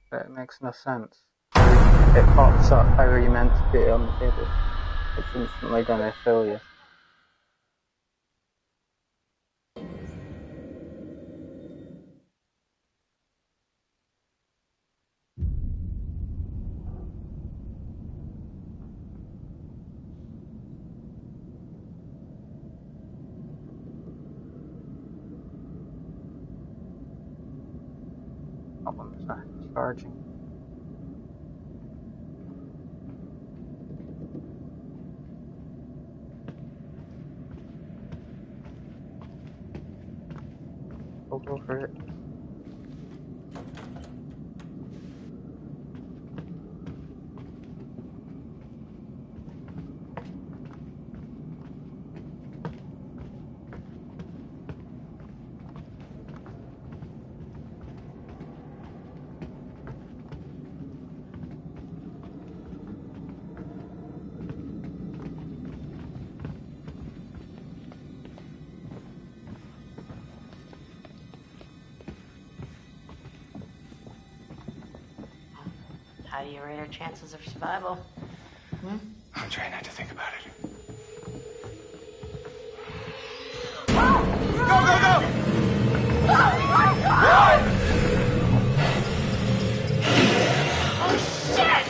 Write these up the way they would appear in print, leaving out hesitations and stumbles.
That makes no sense. It pops up how are you meant to put it on the table? It's instantly gonna fill you. Problems are charging. Hold over it. How do you rate our chances of survival? I'm trying not to think about it. Go, go, go! Oh my God! Oh shit!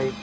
Right.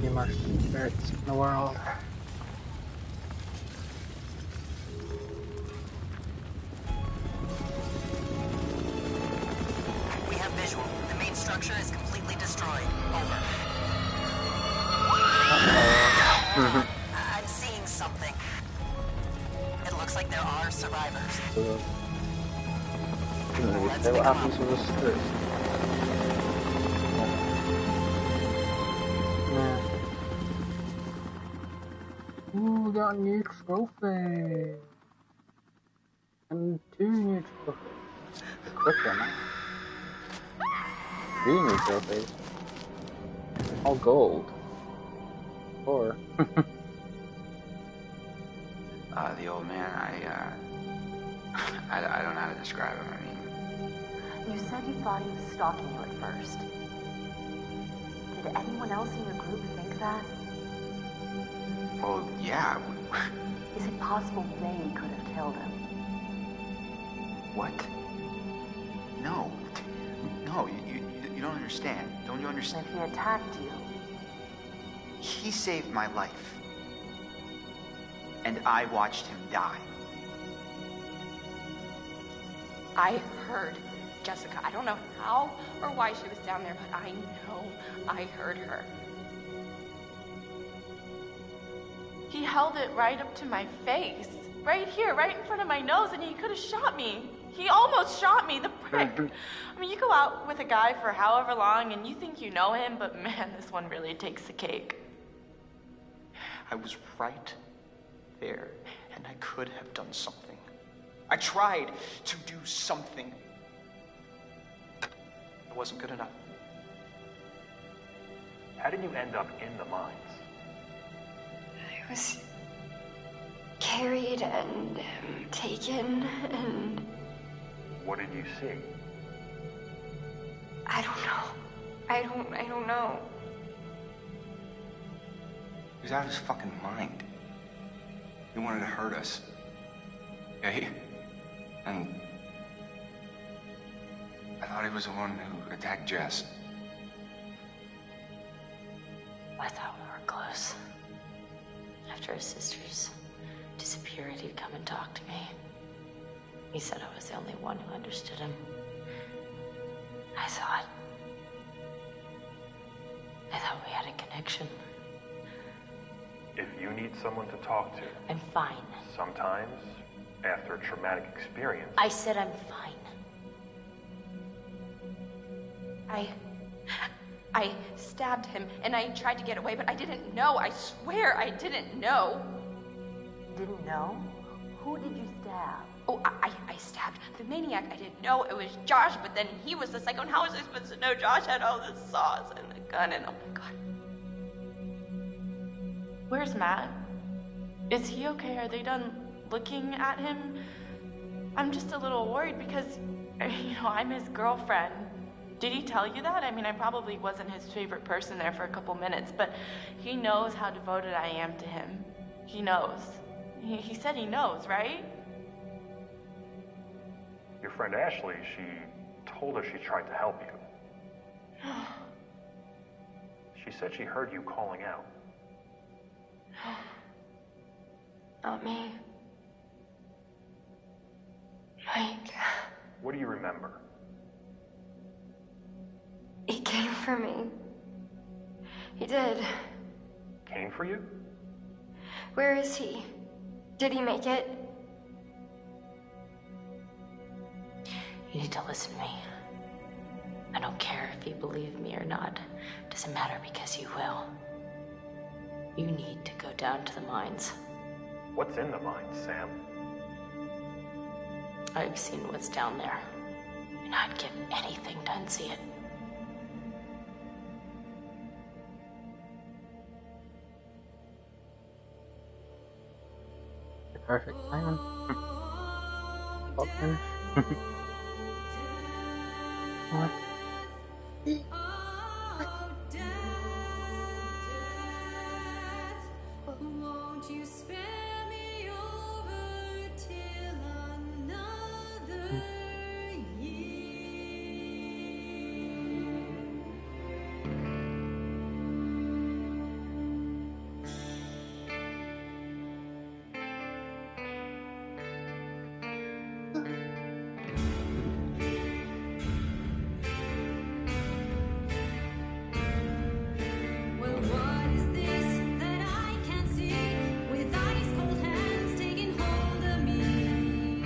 Humor spirits in the world. We have visual. The main structure is completely destroyed. Over. Uh-oh. I'm seeing something. It looks like there are survivors. Didn't really Let's say what pick 'em happens up. with the spirits. Yeah. Ooh, we got a new trophy. And 2 new trophies. The quicker now. 3 new trophies. All gold. 4. The old man, I don't know how to describe him. I mean, You said you thought he was stalking you at first. Did anyone else in your group think that? well, yeah. Is it possible Ray could have killed him? What? No. No, you don't understand. Don't you understand? If he attacked you, He saved my life. And I watched him die. I heard Jessica. I don't know how or why she was down there, but I know I heard her. He held it right up to my face. Right here, right in front of my nose, and he could have shot me. He almost shot me, the prick. I mean, you go out with a guy for however long, and you think you know him, but man, this one really takes the cake. I was right there, and I could have done something. I tried to do something. It wasn't good enough. How did you end up in the mines? I was carried and taken, and What did you see? I don't know. I don't know. He was out of his fucking mind. He wanted to hurt us. Okay? And I thought he was the one who attacked Jess. I thought we were close. After his sisters disappeared, he'd come and talk to me. He said I was the only one who understood him. I thought we had a connection. If you need someone to talk to, I'm fine. sometimes, after a traumatic experience, I said I'm fine. I stabbed him, and I tried to get away, but I didn't know. I swear I didn't know. Didn't know? Who did you stab? Oh, I stabbed the maniac. I didn't know it was Josh, but then he was the psycho, and how was I supposed to know Josh had all the sauce and the gun, and oh my god. Where's Matt? Is he okay? Are they done looking at him? I'm just a little worried because, I'm his girlfriend. Did he tell you that? I mean, I probably wasn't his favorite person there for a couple minutes, but he knows how devoted I am to him. He knows. He said he knows, right? your friend Ashley, she told us she tried to help you. She said she heard you calling out. Not me. Mike. What do you remember? He came for me. He did. Came for you? Where is he? Did he make it? You need to listen to me. I don't care if you believe me or not. It doesn't matter because you will. You need to go down to the mines. What's in the mines, Sam? I've seen what's down there, and I'd give anything to unsee it. The perfect time. I'll finish. What? Won't you spare me over till another year? Well, what is this that I can't see with ice cold hands taking hold of me?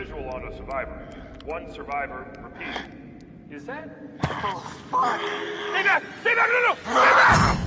visual on a survivor. One survivor, repeat. Is that... Oh, fuck. Stay back! Stay back! No! Stay back!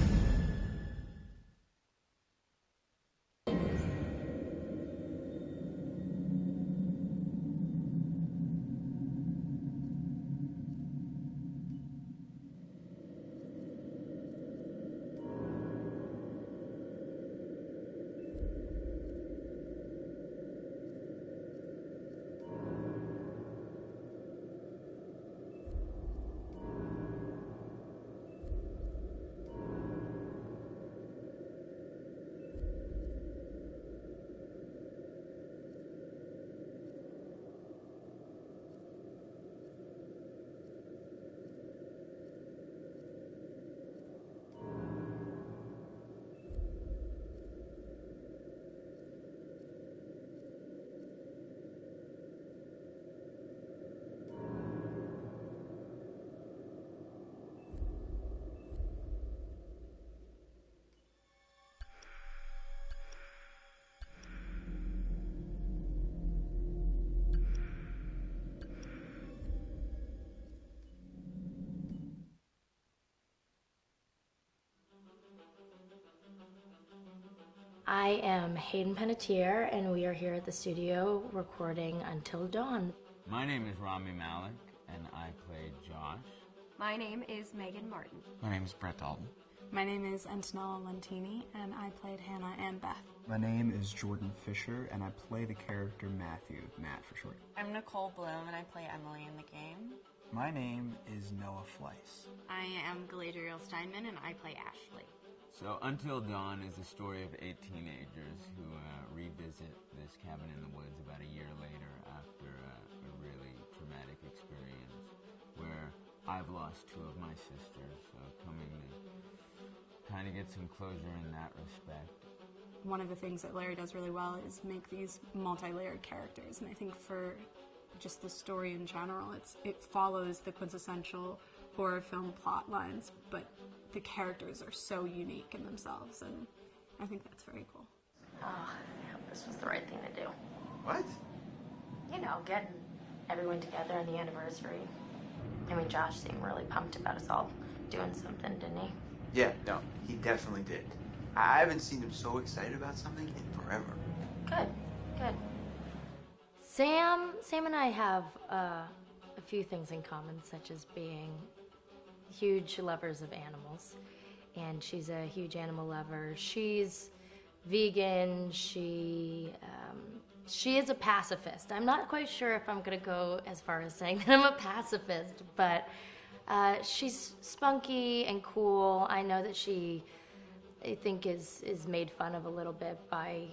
I am Hayden Panettiere, and we are here at the studio recording Until Dawn. My name is Rami Malek, and I play Josh. My name is Megan Martin. My name is Brett Dalton. My name is Antonella Lentini, and I played Hannah and Beth. My name is Jordan Fisher, and I play the character Matthew, Matt for short. I'm Nicole Bloom, and I play Emily in the game. My name is Noah Fleiss. I am Galadriel Steinman, and I play Ashley. So Until Dawn is the story of 8 teenagers who revisit this cabin in the woods about a year later after a really traumatic experience where I've lost 2 of my sisters, so coming to kind of get some closure in that respect. One of the things that Larry does really well is make these multi-layered characters, and I think for just the story in general, it follows the quintessential horror film plot lines, but the characters are so unique in themselves, and I think that's very cool. Oh, I hope this was the right thing to do. What? You know, getting everyone together on the anniversary. I mean, Josh seemed really pumped about us all doing something, didn't he? Yeah, no, he definitely did. I haven't seen him so excited about something in forever. Good, good. Sam and I have a few things in common, such as being huge lovers of animals, and she's a huge animal lover. She's vegan. She is a pacifist. I'm not quite sure if I'm gonna go as far as saying that I'm a pacifist, but she's spunky and cool. I know that she, I think, is made fun of a little bit by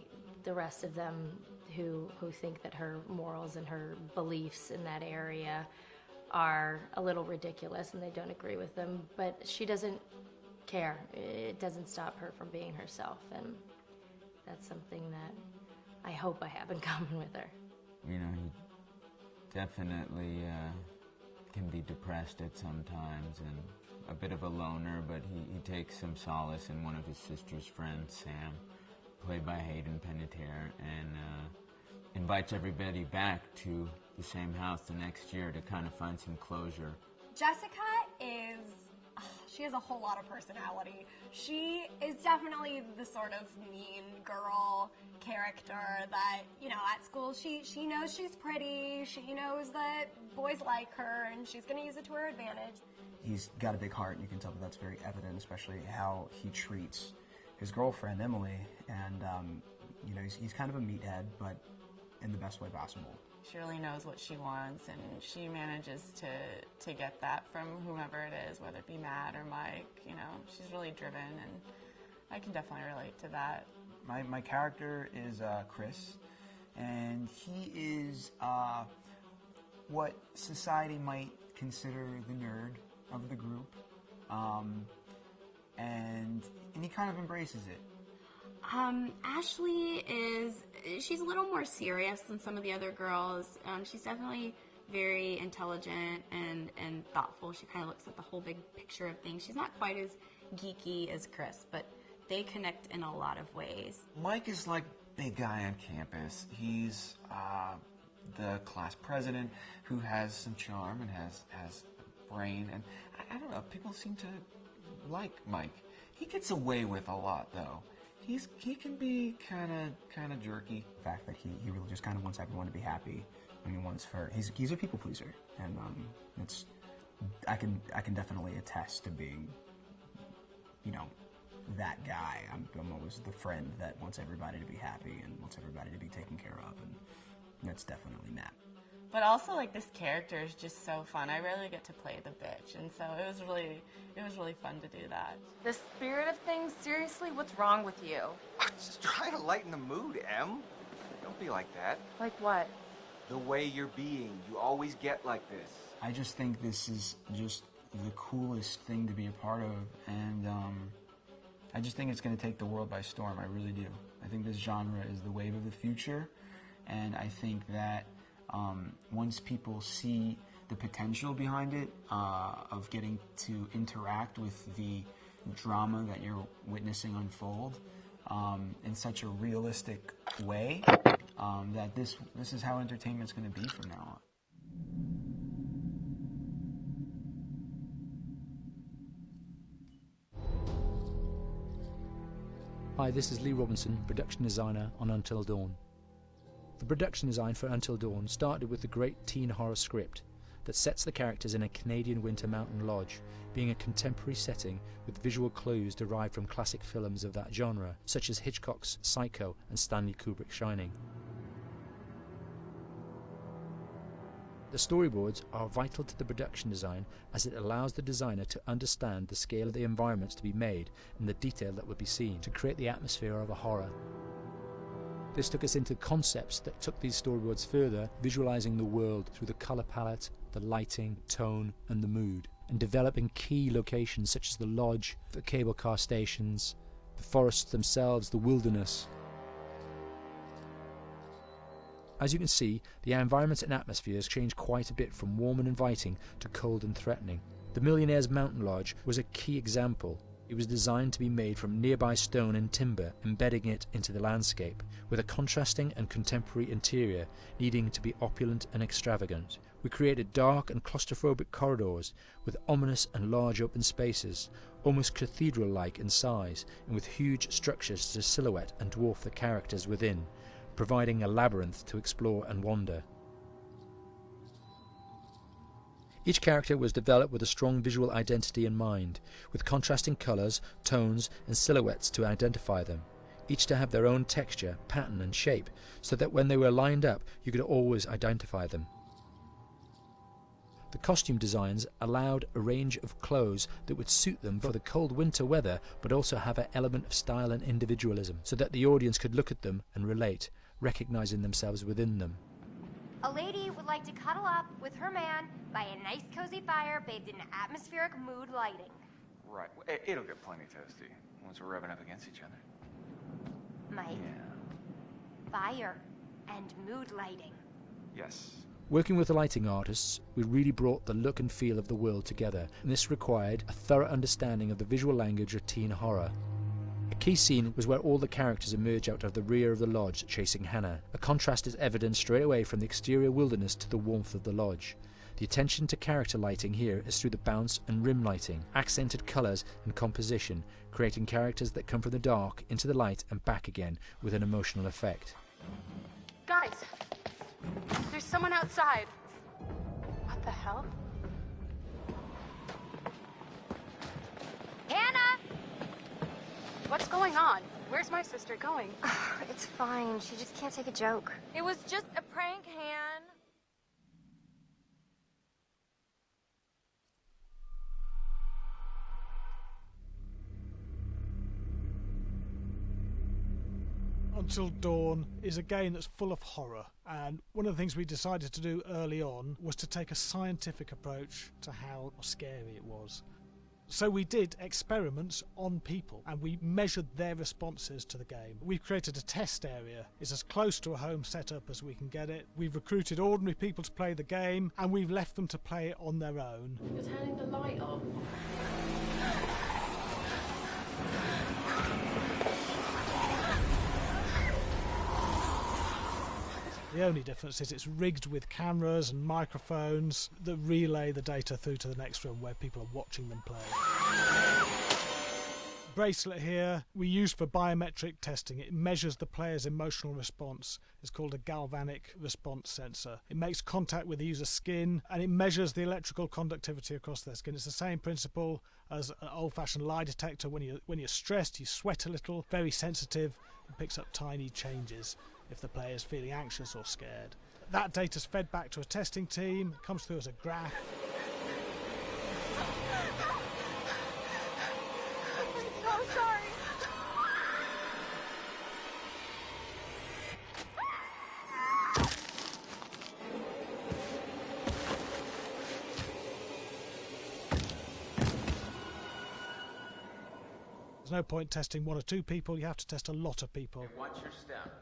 the rest of them who think that her morals and her beliefs in that area are a little ridiculous and they don't agree with them, but she doesn't care. It doesn't stop her from being herself, and that's something that I hope I have in common with her. You know, he definitely can be depressed at some times and a bit of a loner, but he takes some solace in one of his sister's friends, Sam, played by Hayden Panettiere, and invites everybody back to the same house the next year to kind of find some closure. Jessica she has a whole lot of personality. She is definitely the sort of mean girl character that, you know, at school she knows she's pretty, she knows that boys like her, and she's going to use it to her advantage. He's got a big heart, and you can tell that that's very evident, especially how he treats his girlfriend, Emily, and, you know, he's kind of a meathead, but in the best way possible. She really knows what she wants, and she manages to get that from whomever it is, whether it be Matt or Mike. You know, she's really driven, and I can definitely relate to that. My character is Chris, and he is what society might consider the nerd of the group, and he kind of embraces it. Ashley she's a little more serious than some of the other girls. She's definitely very intelligent and thoughtful. She kind of looks at the whole big picture of things. She's not quite as geeky as Chris, but they connect in a lot of ways. Mike is like big guy on campus. He's the class president who has some charm and has brain, and I don't know, people seem to like Mike. He gets away with a lot, though. He can be kind of jerky. The fact that he really just kind of wants everyone to be happy, and he's a people pleaser, and I can definitely attest to being, that guy. I'm always the friend that wants everybody to be happy and wants everybody to be taken care of, and that's definitely Matt. But also, like, this character is just so fun. I rarely get to play the bitch, and so it was really fun to do that. The spirit of things, seriously, what's wrong with you? I'm just trying to lighten the mood, Em. Don't be like that. Like what? The way you're being. You always get like this. I just think this is just the coolest thing to be a part of, and I just think it's going to take the world by storm. I really do. I think this genre is the wave of the future, and I think that once people see the potential behind it, of getting to interact with the drama that you're witnessing unfold in such a realistic way, that this is how entertainment's going to be from now on. Hi, this is Lee Robinson, production designer on Until Dawn. The production design for Until Dawn started with the great teen horror script that sets the characters in a Canadian winter mountain lodge, being a contemporary setting with visual clues derived from classic films of that genre, such as Hitchcock's Psycho and Stanley Kubrick's Shining. The storyboards are vital to the production design, as it allows the designer to understand the scale of the environments to be made and the detail that would be seen to create the atmosphere of a horror. This took us into concepts that took these storyboards further, visualizing the world through the color palette, the lighting, tone, and the mood, and developing key locations such as the lodge, the cable car stations, the forests themselves, the wilderness. As you can see, the environments and atmospheres change quite a bit from warm and inviting to cold and threatening. The Millionaire's Mountain Lodge was a key example. It was designed to be made from nearby stone and timber, embedding it into the landscape, with a contrasting and contemporary interior needing to be opulent and extravagant. We created dark and claustrophobic corridors with ominous and large open spaces, almost cathedral-like in size, and with huge structures to silhouette and dwarf the characters within, providing a labyrinth to explore and wander. Each character was developed with a strong visual identity in mind, with contrasting colours, tones and silhouettes to identify them, each to have their own texture, pattern and shape, so that when they were lined up you could always identify them. The costume designs allowed a range of clothes that would suit them for the cold winter weather, but also have an element of style and individualism, so that the audience could look at them and relate, recognizing themselves within them. A lady would like to cuddle up with her man by a nice cozy fire bathed in atmospheric mood lighting. Right. It'll get plenty toasty once we're rubbing up against each other. Mike. Yeah. Fire and mood lighting. Yes. Working with the lighting artists, we really brought the look and feel of the world together, and this required a thorough understanding of the visual language of teen horror. A key scene was where all the characters emerge out of the rear of the lodge chasing Hannah. A contrast is evident straight away from the exterior wilderness to the warmth of the lodge. The attention to character lighting here is through the bounce and rim lighting, accented colours and composition, creating characters that come from the dark into the light and back again with an emotional effect. Guys, there's someone outside. What the hell? Hannah! What's going on? Where's my sister going? It's fine. She just can't take a joke. It was just a prank, Han. Until Dawn is a game that's full of horror, and one of the things we decided to do early on was to take a scientific approach to how scary it was. So we did experiments on people and we measured their responses to the game. We've created a test area. It's as close to a home setup as we can get it. We've recruited ordinary people to play the game and we've left them to play it on their own. You're turning the light off. The only difference is it's rigged with cameras and microphones that relay the data through to the next room where people are watching them play. Bracelet here we use for biometric testing. It measures the player's emotional response. It's called a galvanic response sensor. It makes contact with the user's skin and it measures the electrical conductivity across their skin. It's the same principle as an old-fashioned lie detector. When you're stressed, you sweat a little, very sensitive, and picks up tiny changes if the player is feeling anxious or scared. That data's fed back to a testing team, it comes through as a graph. I'm so sorry. There's no point testing one or two people, you have to test a lot of people. What's your step?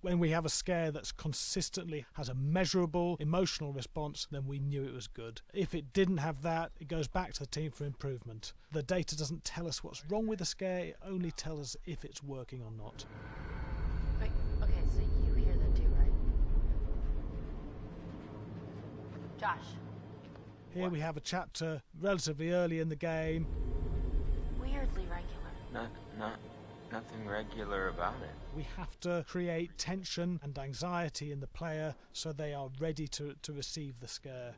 When we have a scare that's consistently has a measurable emotional response, then we knew it was good. If it didn't have that, it goes back to the team for improvement. The data doesn't tell us what's wrong with the scare, it only tells us if it's working or not. Wait, okay, so you hear that too, right? Josh. Here we have a chapter relatively early in the game. Weirdly regular. Nothing regular about it. We have to create tension and anxiety in the player so they are ready to receive the scare.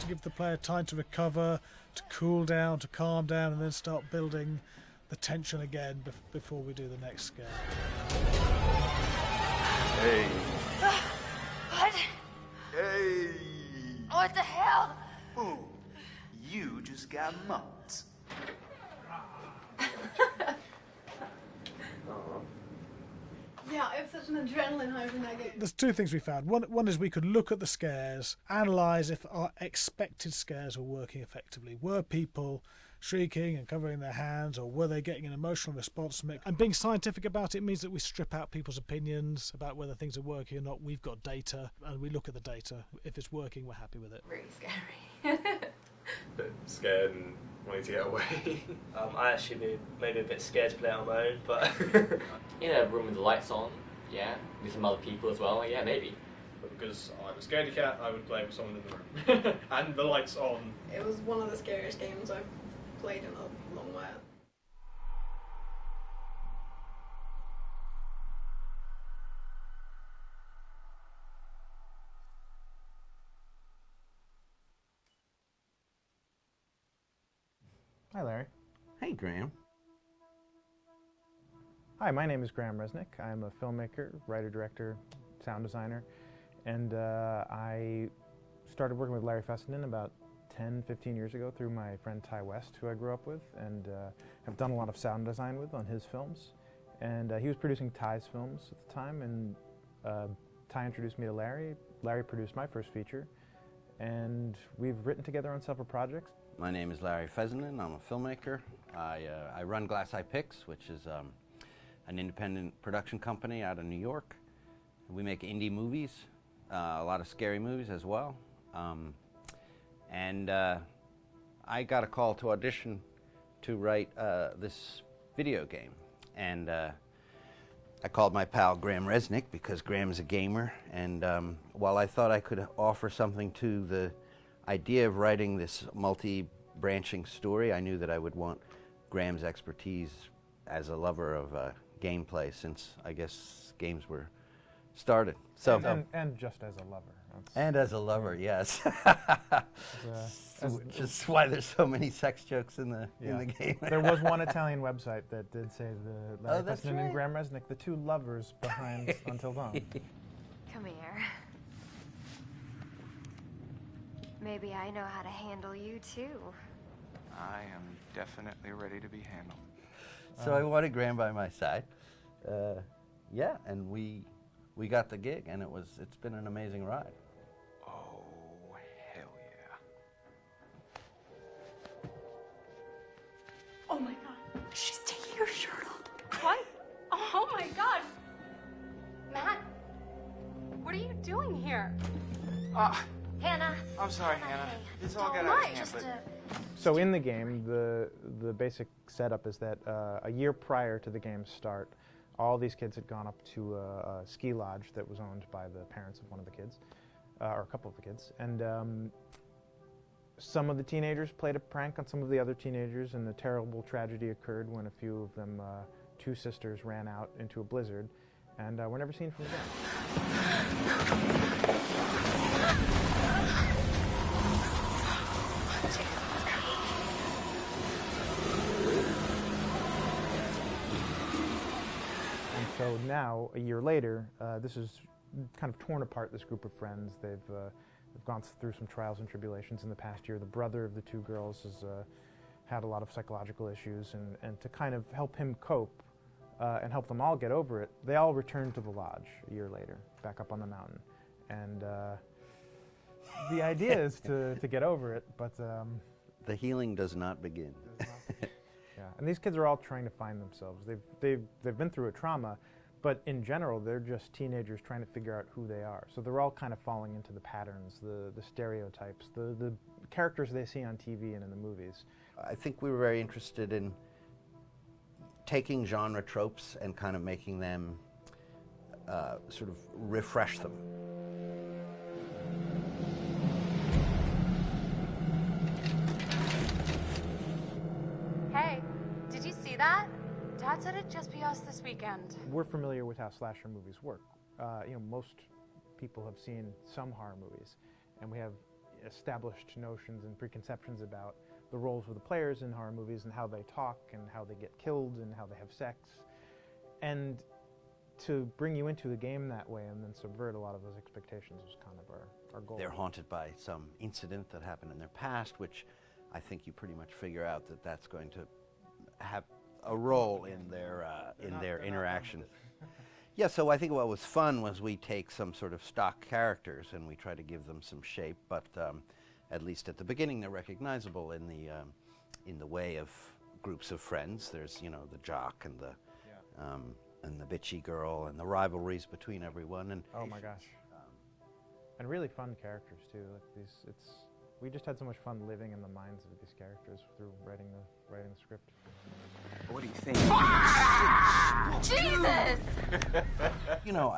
Give the player time to recover, to cool down, to calm down, and then start building the tension again before we do the next scare. Hey. What? Hey. What the hell? Ooh, you just got mugged. Yeah, I have such an adrenaline high from that game. There's two things we found. One is we could look at the scares, analyse if our expected scares were working effectively. Were people shrieking and covering their hands, or were they getting an emotional response from it? And being scientific about it means that we strip out people's opinions about whether things are working or not. We've got data, and we look at the data. If it's working, we're happy with it. Really scary. Bit scared and wanting to get away. I actually be maybe a bit scared to play it on my own, but in a room with the lights on, yeah, with some other people as well, yeah, maybe. But because I'm a scaredy cat, I would play with someone in the room. And the lights on. It was one of the scariest games I've played in a long while. Hi, Larry. Hey, Graham. Hi, my name is Graham Resnick. I'm a filmmaker, writer, director, sound designer, and I started working with Larry Fessenden about 10, 15 years ago through my friend Ty West, who I grew up with, and have done a lot of sound design with on his films. And he was producing Ty's films at the time, and Ty introduced me to Larry. Larry produced my first feature, and we've written together on several projects. My name is Larry Fessenden. I'm a filmmaker. I run Glass Eye Pix, which is an independent production company out of New York. We make indie movies, a lot of scary movies as well. And I got a call to audition to write this video game. And I called my pal Graham Resnick because Graham is a gamer. And while I thought I could offer something to the idea of writing this multi-branching story, I knew that I would want Graham's expertise as a lover of gameplay, since I guess games were started. So and just as a lover. And as a lover, yes. Which as is why there's so many sex jokes in the game. There was one Italian website that did say the Larry that's Fessenden and right. Graham Resnick, the two lovers behind Until Dawn. Come here. Maybe I know how to handle you too. I am definitely ready to be handled. So I wanted Graham by my side. Yeah, and we got the gig, and it's been an amazing ride. Oh, hell Oh my god. She's taking her shirt off. What? Oh my god. Matt, what are you doing here? Hannah. I'm sorry, Hannah. This all got Don't out of mind, hand, just but... So in the game, the basic setup is that a year prior to the game's start, all these kids had gone up to a ski lodge that was owned by the parents of one of the kids, or a couple of the kids, and some of the teenagers played a prank on some of the other teenagers, and a terrible tragedy occurred when a few of them, two sisters, ran out into a blizzard, and were never seen from again. So now, a year later, this is kind of torn apart, this group of friends. They've gone through some trials and tribulations in the past year. The brother of the two girls has had a lot of psychological issues, and to kind of help him cope and help them all get over it, they all returned to the lodge a year later, back up on the mountain. And the idea is to get over it, but... the healing does not begin. Yeah, and these kids are all trying to find themselves. They've been through a trauma, but in general, they're just teenagers trying to figure out who they are. So they're all kind of falling into the patterns, the stereotypes, the characters they see on TV and in the movies. I think we were very interested in taking genre tropes and kind of making them sort of refresh them. Hey, did you see that? Dad said it'd just be us this weekend. We're familiar with how slasher movies work. Most people have seen some horror movies, and we have established notions and preconceptions about the roles of the players in horror movies and how they talk and how they get killed and how they have sex. And to bring you into the game that way and then subvert a lot of those expectations was kind of our goal. They're haunted by some incident that happened in their past, which I think you pretty much figure out that that's going to have a role in their interaction. Yeah, so I think what was fun was we take some sort of stock characters and we try to give them some shape, but at least at the beginning they're recognizable in the way of groups of friends. There's the jock and the bitchy girl and the rivalries between everyone. And oh my gosh, and really fun characters too. Like we just had so much fun living in the minds of these characters through writing the script. What do you think? Jesus!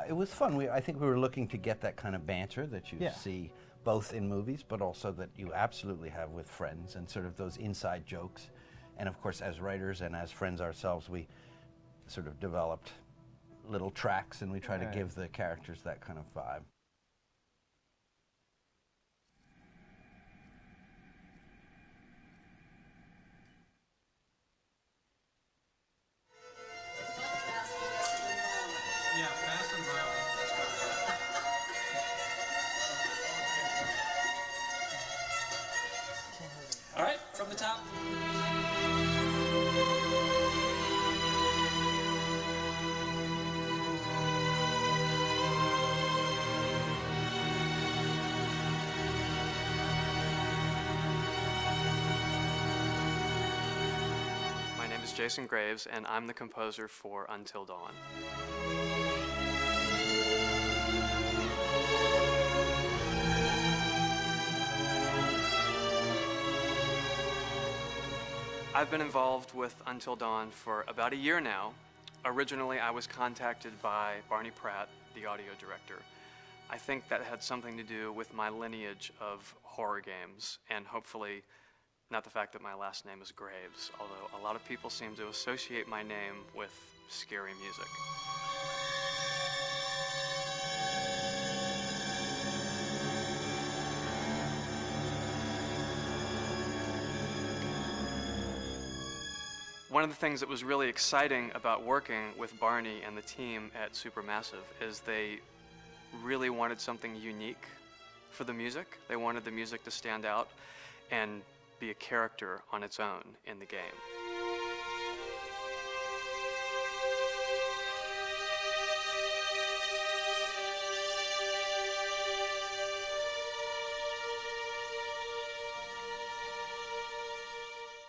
It was fun. I think we were looking to get that kind of banter that you Yeah. see both in movies, but also that you absolutely have with friends, and sort of those inside jokes. And of course, as writers and as friends ourselves, we sort of developed little tracks, and we try to give the characters that kind of vibe. Yeah, fast and violent. All right, from the top. My name is Jason Graves, and I'm the composer for Until Dawn. I've been involved with Until Dawn for about a year now. Originally, I was contacted by Barney Pratt, the audio director. I think that had something to do with my lineage of horror games, and hopefully not the fact that my last name is Graves, although a lot of people seem to associate my name with scary music. One of the things that was really exciting about working with Barney and the team at Supermassive is they really wanted something unique for the music. They wanted the music to stand out and be a character on its own in the game.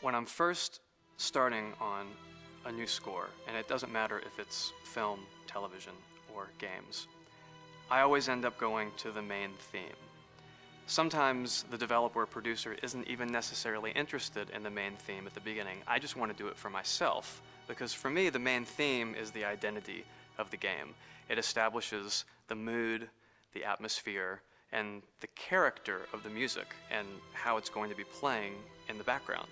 When I'm first starting on a new score, and it doesn't matter if it's film, television, or games, I always end up going to the main theme. Sometimes the developer or producer isn't even necessarily interested in the main theme at the beginning. I just want to do it for myself, because for me, the main theme is the identity of the game. It establishes the mood, the atmosphere, and the character of the music and how it's going to be playing in the background.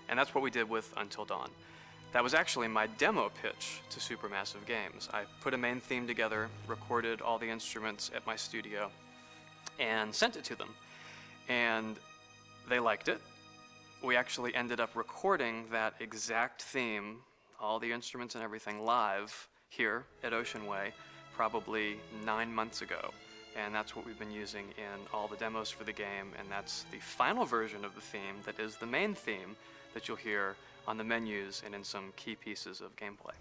And that's what we did with Until Dawn. That was actually my demo pitch to Supermassive Games. I put a main theme together, recorded all the instruments at my studio, and sent it to them. And they liked it. We actually ended up recording that exact theme, all the instruments and everything, live here at Ocean Way probably 9 months ago. And that's what we've been using in all the demos for the game, and that's the final version of the theme that is the main theme that you'll hear on the menus and in some key pieces of gameplay.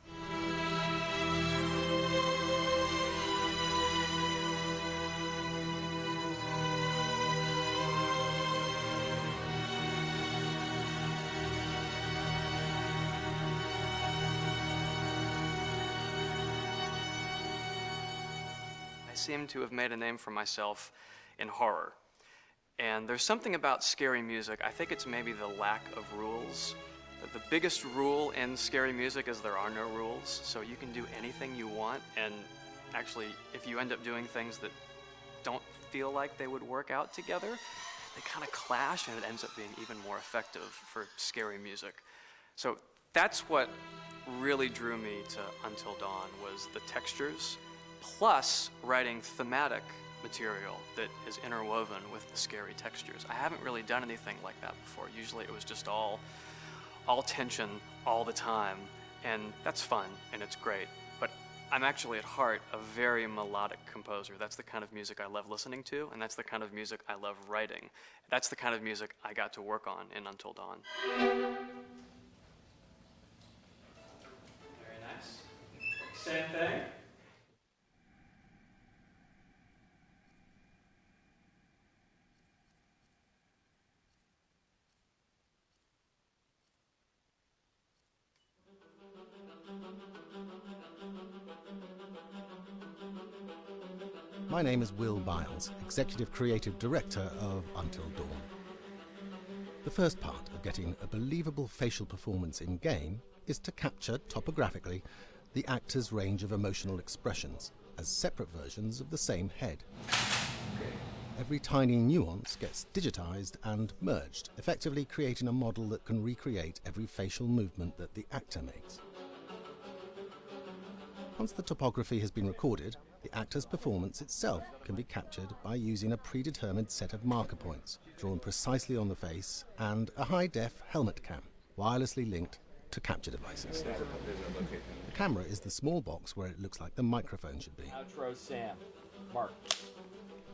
I seem to have made a name for myself in horror. And there's something about scary music, I think it's maybe the lack of rules. The biggest rule in scary music is there are no rules, so you can do anything you want, and actually, if you end up doing things that don't feel like they would work out together, they kind of clash, and it ends up being even more effective for scary music. So that's what really drew me to Until Dawn, was the textures, plus writing thematic material that is interwoven with the scary textures. I haven't really done anything like that before. Usually it was just all tension all the time, and that's fun and it's great. But I'm actually at heart a very melodic composer. That's the kind of music I love listening to, and that's the kind of music I love writing. That's the kind of music I got to work on in Until Dawn. Very nice. Same thing. My name is Will Biles, Executive Creative Director of Until Dawn. The first part of getting a believable facial performance in-game is to capture, topographically, the actor's range of emotional expressions as separate versions of the same head. Every tiny nuance gets digitized and merged, effectively creating a model that can recreate every facial movement that the actor makes. Once the topography has been recorded, the actor's performance itself can be captured by using a predetermined set of marker points, drawn precisely on the face, and a high-def helmet cam, wirelessly linked to capture devices. The camera is the small box where it looks like the microphone should be. Outro Sam. Mark.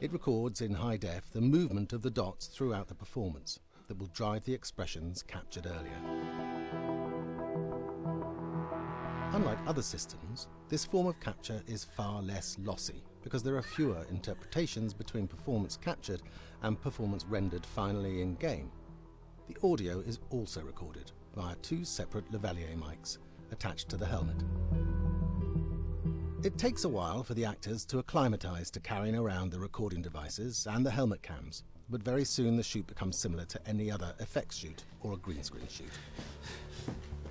It records in high def the movement of the dots throughout the performance that will drive the expressions captured earlier. Unlike other systems, this form of capture is far less lossy because there are fewer interpretations between performance captured and performance rendered finally in-game. The audio is also recorded via two separate lavalier mics attached to the helmet. It takes a while for the actors to acclimatise to carrying around the recording devices and the helmet cams, but very soon the shoot becomes similar to any other effects shoot or a green screen shoot.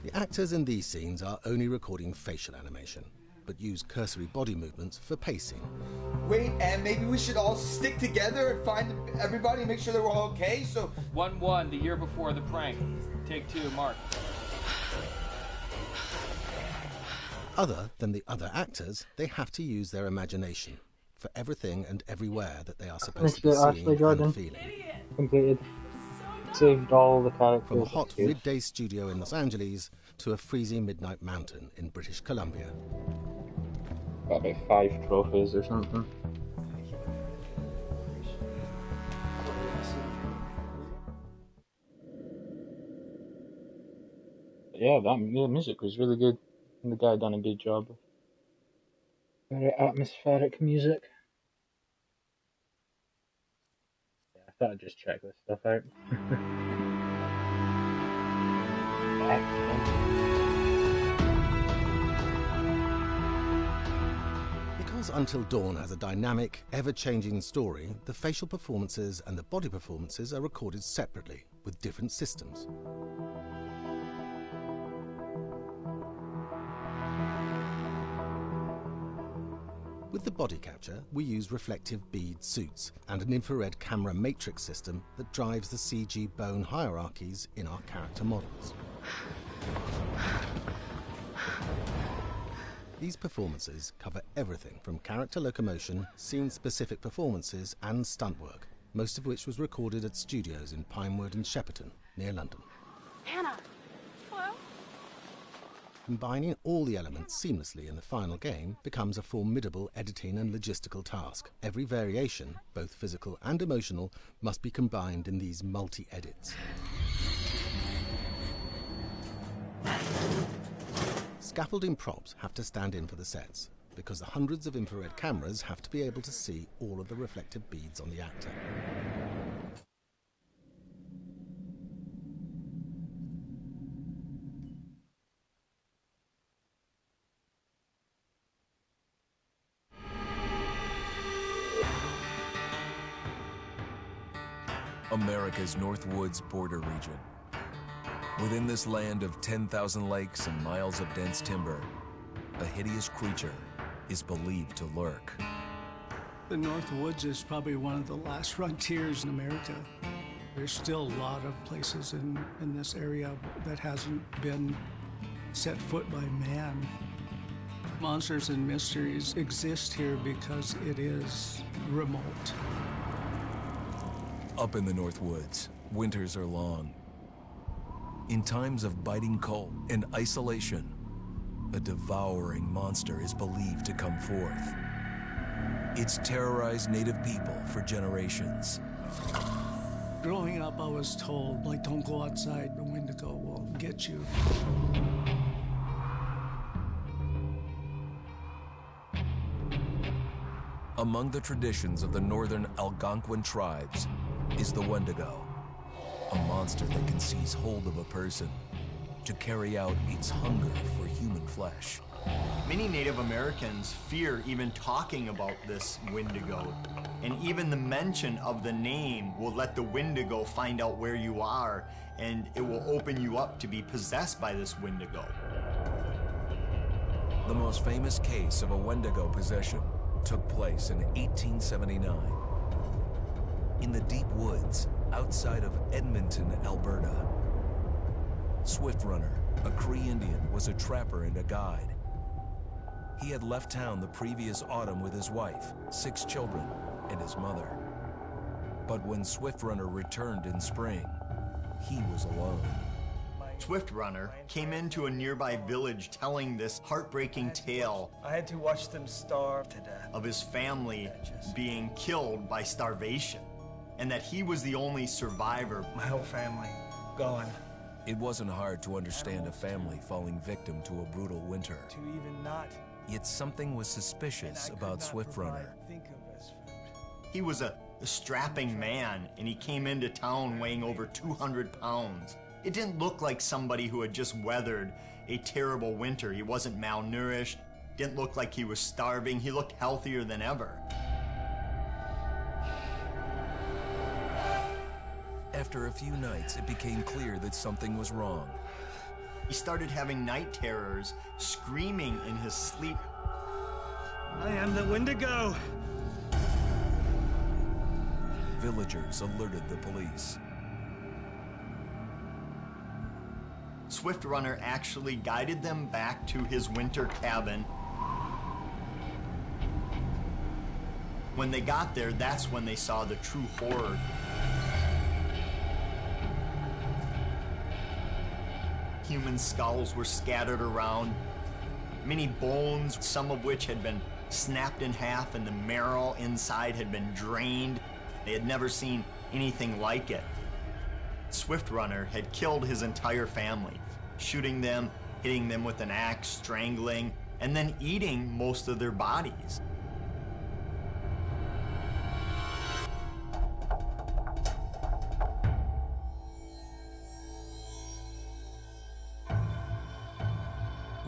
The actors in these scenes are only recording facial animation, but use cursory body movements for pacing. Wait, and maybe we should all stick together and find everybody and make sure they're all okay, so... 1-1, the year before the prank. Take 2, Mark. Other than the other actors, they have to use their imagination for everything and everywhere that they are supposed to be seeing and feeling. Completed. Saved all the characters. From a hot midday studio in Los Angeles to a freezing midnight mountain in British Columbia. Got about 5 trophies or something. Yeah, the music was really good. And the guy done a good job. Very atmospheric music. Yeah, I thought I'd just check this stuff out. Because Until Dawn has a dynamic, ever-changing story, the facial performances and the body performances are recorded separately, with different systems. With the body capture, we use reflective bead suits and an infrared camera matrix system that drives the CG bone hierarchies in our character models. These performances cover everything from character locomotion, scene-specific performances and stunt work, most of which was recorded at studios in Pinewood and Shepperton, near London. Hannah! Hello? Combining all the elements seamlessly in the final game becomes a formidable editing and logistical task. Every variation, both physical and emotional, must be combined in these multi-edits. Scaffolding props have to stand in for the sets, because the hundreds of infrared cameras have to be able to see all of the reflective beads on the actor. America's North Woods border region. Within this land of 10,000 lakes and miles of dense timber, a hideous creature is believed to lurk. The North Woods is probably one of the last frontiers in America. There's still a lot of places in this area that hasn't been set foot by man. Monsters and mysteries exist here because it is remote. Up in the North Woods, winters are long. In times of biting cold and isolation, a devouring monster is believed to come forth. It's terrorized native people for generations. Growing up, I was told, like, don't go outside, the Wendigo will get you. Among the traditions of the northern Algonquin tribes is the Wendigo, a monster that can seize hold of a person to carry out its hunger for human flesh. Many Native Americans fear even talking about this Wendigo, and even the mention of the name will let the Wendigo find out where you are, and it will open you up to be possessed by this Wendigo. The most famous case of a Wendigo possession took place in 1879. In the deep woods outside of Edmonton, Alberta. Swift Runner, a Cree Indian, was a trapper and a guide. He had left town the previous autumn with his wife, 6 children, and his mother. But when Swift Runner returned in spring, he was alone. Swift Runner came into a nearby village telling this heartbreaking tale. I had to watch them starve to death. Of his family being killed by starvation, and that he was the only survivor. My whole family gone. It wasn't hard to understand a family falling victim to a brutal winter. To even not. Yet something was suspicious about Swift Runner. He was a strapping man, and he came into town weighing over 200 pounds. It didn't look like somebody who had just weathered a terrible winter. He wasn't malnourished, didn't look like he was starving. He looked healthier than ever. After a few nights, it became clear that something was wrong. He started having night terrors, screaming in his sleep. I am the Wendigo! Villagers alerted the police. Swift Runner actually guided them back to his winter cabin. When they got there, that's when they saw the true horror. Human skulls were scattered around, many bones, some of which had been snapped in half and the marrow inside had been drained. They had never seen anything like it. Swift Runner had killed his entire family, shooting them, hitting them with an axe, strangling, and then eating most of their bodies.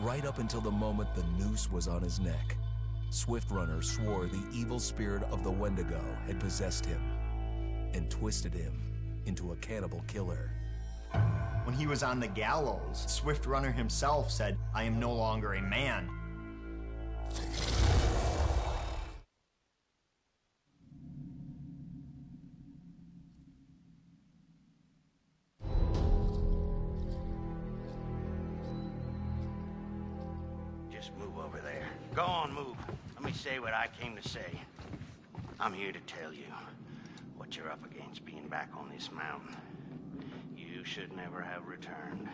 right up until the moment the noose was on his neck. Swift Runner swore the evil spirit of the Wendigo had possessed him and twisted him into a cannibal killer. When he was on the gallows, Swift Runner himself said, "I am no longer a man." Just move over there. Go on, move. Let me say what I came to say. I'm here to tell you what you're up against being back on this mountain. You should never have returned.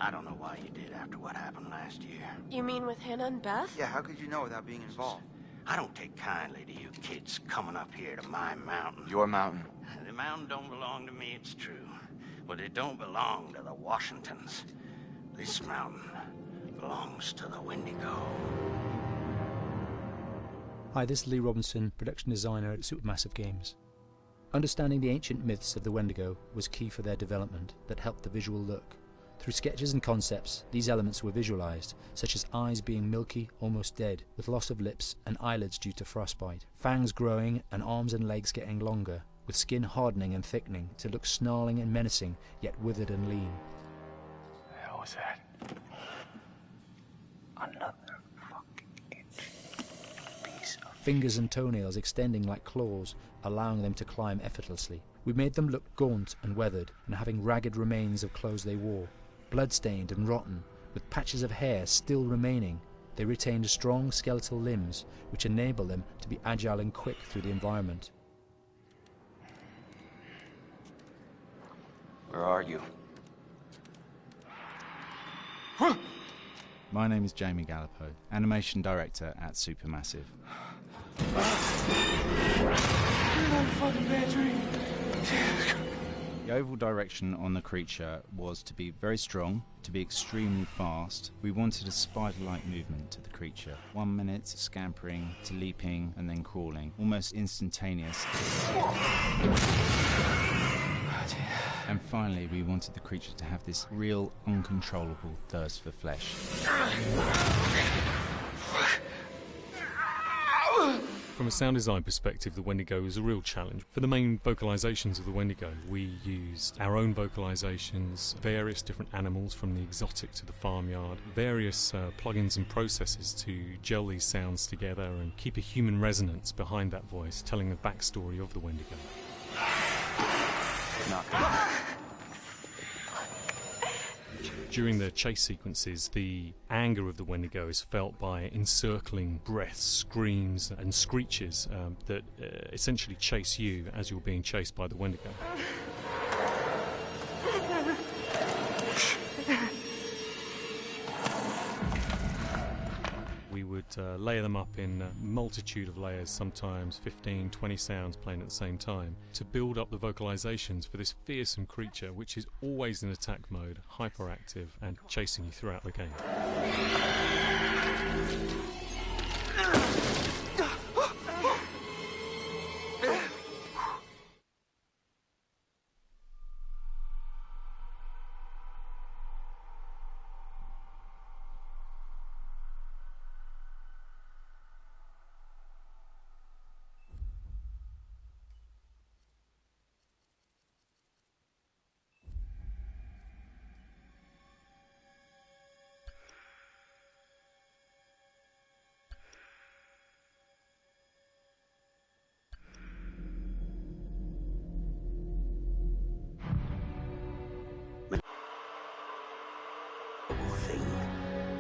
I don't know why you did after what happened last year. You mean with Hannah and Beth? Yeah, how could you know without being involved? I don't take kindly to you kids coming up here to my mountain. Your mountain. The mountain don't belong to me, it's true. But it don't belong to the Washingtons. This mountain belongs to the Wendigo. Hi, this is Lee Robinson, production designer at Supermassive Games. Understanding the ancient myths of the Wendigo was key for their development that helped the visual look. Through sketches and concepts, these elements were visualized, such as eyes being milky, almost dead, with loss of lips and eyelids due to frostbite, fangs growing and arms and legs getting longer, with skin hardening and thickening to look snarling and menacing, yet withered and lean. The hell was that? Another fingers and toenails extending like claws, allowing them to climb effortlessly. We made them look gaunt and weathered, and having ragged remains of clothes they wore. Blood-stained and rotten, with patches of hair still remaining, they retained strong skeletal limbs, which enable them to be agile and quick through the environment. Where are you? My name is Jamie Gallipo, animation director at Supermassive. The overall direction on the creature was to be very strong, to be extremely fast. We wanted a spider-like movement to the creature. 1 minute scampering to leaping and then crawling, almost instantaneous. And finally, we wanted the creature to have this real, uncontrollable thirst for flesh. From a sound design perspective, the Wendigo is a real challenge. For the main vocalizations of the Wendigo, we used our own vocalizations, various different animals from the exotic to the farmyard, various plugins and processes to gel these sounds together and keep a human resonance behind that voice, telling the backstory of the Wendigo. During the chase sequences, the anger of the Wendigo is felt by encircling breaths, screams and screeches that essentially chase you as you're being chased by the Wendigo. We would layer them up in a multitude of layers, sometimes 15, 20 sounds playing at the same time, to build up the vocalizations for this fearsome creature which is always in attack mode, hyperactive and chasing you throughout the game.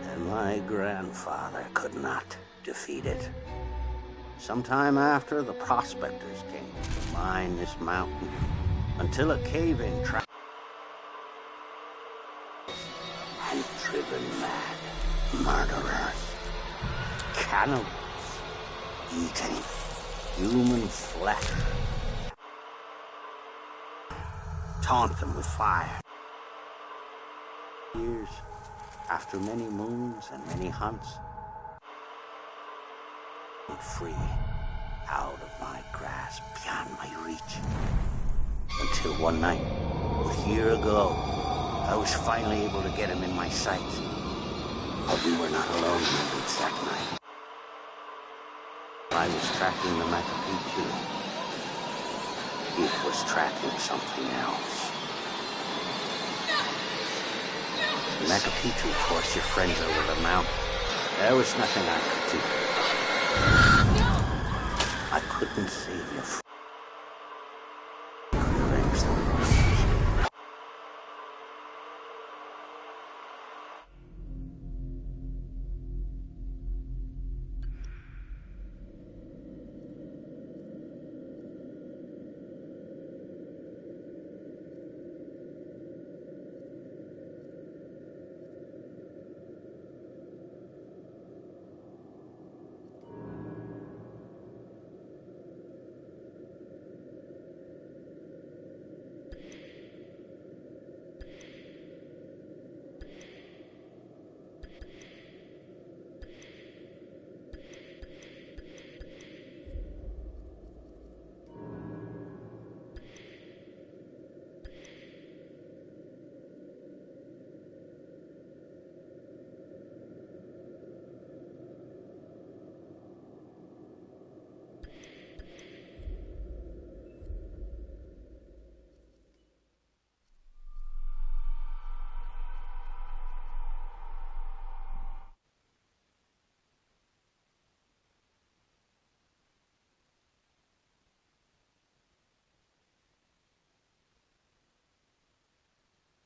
And my grandfather could not defeat it. Sometime after, the prospectors came to mine this mountain until a cave-in trap and driven mad murderers, cannibals, eating human flesh, taunt them with fire. Years after many moons and many hunts, I'm free, out of my grasp, beyond my reach. Until one night, a year ago, I was finally able to get him in my sight. But we were not alone in the woods that night. I was tracking the Macapichu. It was tracking something else. The Macapichu forced your friends over the mountain. There was nothing I could do. I couldn't save your friends.